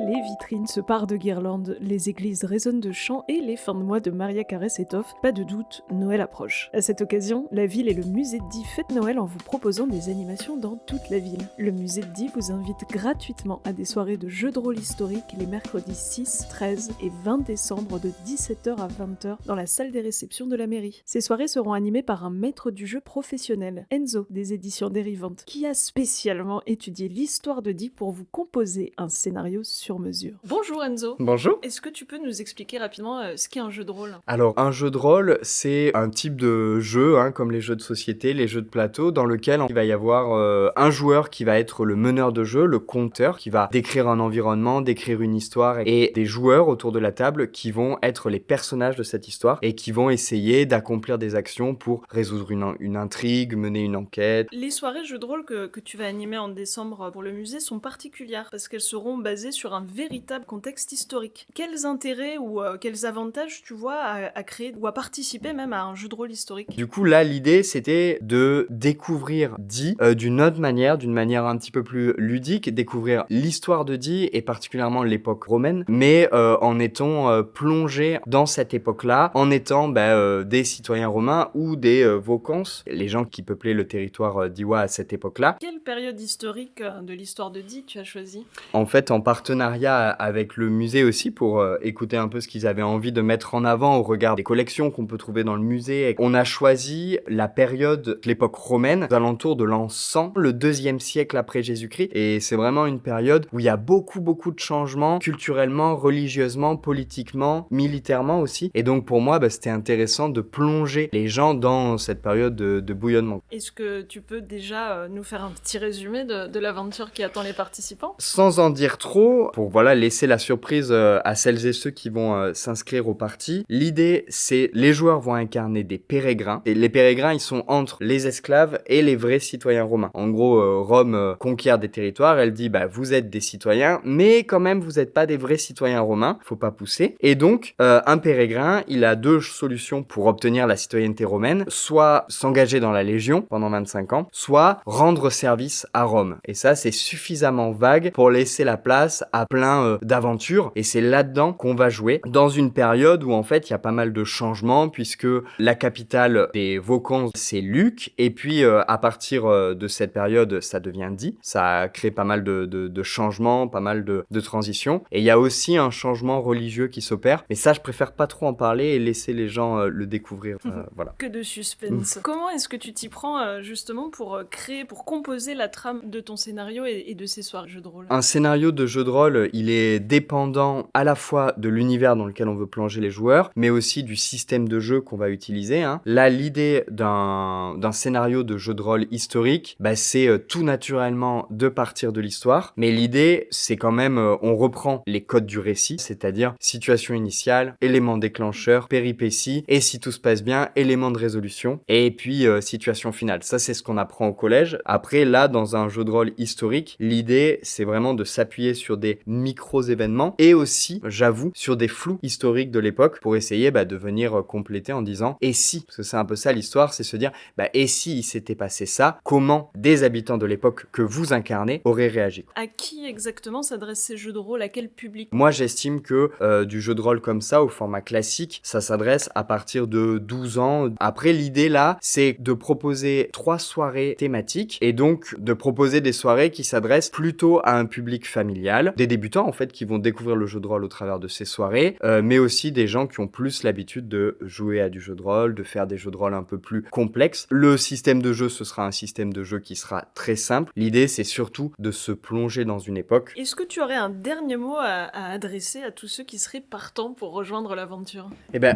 Les vitrines se parent de guirlandes, les églises résonnent de chants et les fins de mois de Maria Carré s'étoffent. Pas de doute, Noël approche. À cette occasion, la ville et le musée de Die fêtent Noël en vous proposant des animations dans toute la ville. Le musée de Die vous invite gratuitement à des soirées de jeux de rôle historiques les mercredis 6, 13 et 20 décembre de 17h à 20h dans la salle des réceptions de la mairie. Ces soirées seront animées par un maître du jeu professionnel, Enzo, des éditions dérivantes, qui a spécialement étudié l'histoire de Die pour vous composer un scénario sur mesure. Bonjour Enzo. Bonjour. Est-ce que tu peux nous expliquer rapidement ce qu'est un jeu de rôle ? Alors, un jeu de rôle, c'est un type de jeu, comme les jeux de société, les jeux de plateau, dans lequel il va y avoir un joueur qui va être le meneur de jeu, le conteur, qui va décrire un environnement, décrire une histoire, et des joueurs autour de la table qui vont être les personnages de cette histoire et qui vont essayer d'accomplir des actions pour résoudre une intrigue, mener une enquête. Les soirées jeux de rôle que tu vas animer en décembre pour le musée sont particulières parce qu'elles seront basées sur un véritable contexte historique. Quels intérêts ou quels avantages tu vois à créer ou à participer même à un jeu de rôle historique ? Du coup, là, l'idée, c'était de découvrir Die d'une autre manière, d'une manière un petit peu plus ludique, découvrir l'histoire de Die et particulièrement l'époque romaine, mais en étant plongé dans cette époque-là, en étant des citoyens romains ou des vocances, les gens qui peuplaient le territoire diois à cette époque-là. Quelle période historique de l'histoire de Die tu as choisi ? En fait, en partenariat avec le musée aussi pour écouter un peu ce qu'ils avaient envie de mettre en avant au regard des collections qu'on peut trouver dans le musée. On a choisi la période de l'époque romaine, aux alentours de l'an 100, le 2e siècle après Jésus-Christ. Et c'est vraiment une période où il y a beaucoup de changements, culturellement, religieusement, politiquement, militairement aussi. Et donc pour moi, c'était intéressant de plonger les gens dans cette période de bouillonnement. Est-ce que tu peux déjà nous faire un petit résumé de l'aventure qui attend les participants ? Sans en dire trop, pour laisser la surprise à celles et ceux qui vont s'inscrire au parti, l'idée c'est les joueurs vont incarner des pérégrins, et les pérégrins ils sont entre les esclaves et les vrais citoyens romains. En gros, Rome conquiert des territoires, elle dit vous êtes des citoyens, mais quand même vous n'êtes pas des vrais citoyens romains, faut pas pousser. Et donc un pérégrin, il a deux solutions pour obtenir la citoyenneté romaine, soit s'engager dans la Légion pendant 25 ans, soit rendre service à Rome. Et ça c'est suffisamment vague pour laisser la place à plein d'aventures, et c'est là-dedans qu'on va jouer dans une période où en fait il y a pas mal de changements puisque la capitale des Vaucans c'est Luc, et puis à partir de cette période ça devient Die, ça crée pas mal de changements, pas mal de transitions, et il y a aussi un changement religieux qui s'opère, mais ça je préfère pas trop en parler et laisser les gens le découvrir. Voilà. Que de suspense. Comment est-ce que tu t'y prends justement pour créer, pour composer la trame de ton scénario et de ces soirées jeux de rôle ? Un scénario de jeu de rôle, il est dépendant à la fois de l'univers dans lequel on veut plonger les joueurs, mais aussi du système de jeu qu'on va utiliser. Là, l'idée d'un scénario de jeu de rôle historique, c'est tout naturellement de partir de l'histoire, mais l'idée, c'est quand même, on reprend les codes du récit, c'est-à-dire situation initiale, élément déclencheur, péripéties, et si tout se passe bien, élément de résolution, et puis situation finale. Ça, c'est ce qu'on apprend au collège. Après, là, dans un jeu de rôle historique, l'idée, c'est vraiment de s'appuyer sur des micro-événements et aussi, j'avoue, sur des flous historiques de l'époque pour essayer de venir compléter en disant « et si ?» Parce que c'est un peu ça l'histoire, c'est se dire « et si il s'était passé ça, comment des habitants de l'époque que vous incarnez auraient réagi ?» À qui exactement s'adressent ces jeux de rôle ? À quel public ? Moi, j'estime que du jeu de rôle comme ça, au format classique, ça s'adresse à partir de 12 ans. Après, l'idée là, c'est de proposer 3 soirées thématiques et donc de proposer des soirées qui s'adressent plutôt à un public familial, des débutants en fait qui vont découvrir le jeu de rôle au travers de ces soirées, mais aussi des gens qui ont plus l'habitude de jouer à du jeu de rôle, de faire des jeux de rôle un peu plus complexes. Le système de jeu, ce sera un système de jeu qui sera très simple. L'idée, c'est surtout de se plonger dans une époque. Est-ce que tu aurais un dernier mot à adresser à tous ceux qui seraient partants pour rejoindre l'aventure ?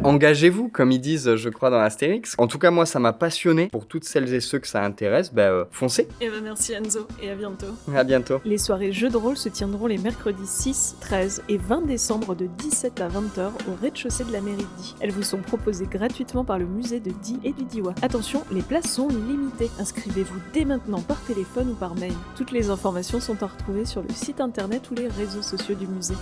Engagez-vous, comme ils disent, je crois, dans Astérix. En tout cas, moi, ça m'a passionné. Pour toutes celles et ceux que ça intéresse, foncez. Merci Enzo, et à bientôt. À bientôt. Les soirées jeux de rôle se tiendront les mercredis 6, 13 et 20 décembre de 17 à 20h au rez-de-chaussée de la mairie de Die. Elles vous sont proposées gratuitement par le musée de Die et du Diois. Attention, les places sont limitées. Inscrivez-vous dès maintenant par téléphone ou par mail. Toutes les informations sont à retrouver sur le site internet ou les réseaux sociaux du musée.